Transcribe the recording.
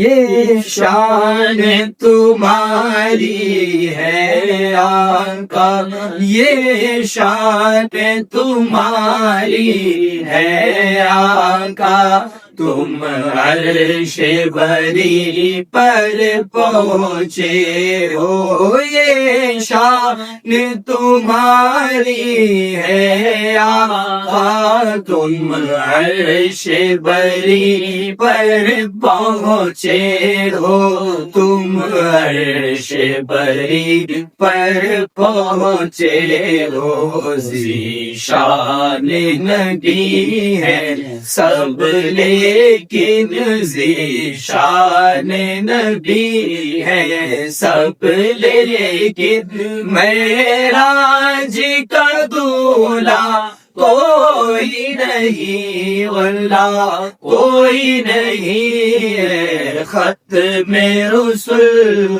یہ شان تمہاری ہے آقا، یہ شان تمہاری ہے آقا، تم عرش بری پر پہنچے ہو، یہ شان تمہاری ہے آقا، تم عرش بری پر پہنچے ہو، تم عرش بری پر پہنچے ہو، ذیشان نبی ہے سب لیکن ذیشان نبی ہے سب لیکن، معراج کا دولہا کوئی نہیں واللہ کوئی نہیں ہے، ختم رسل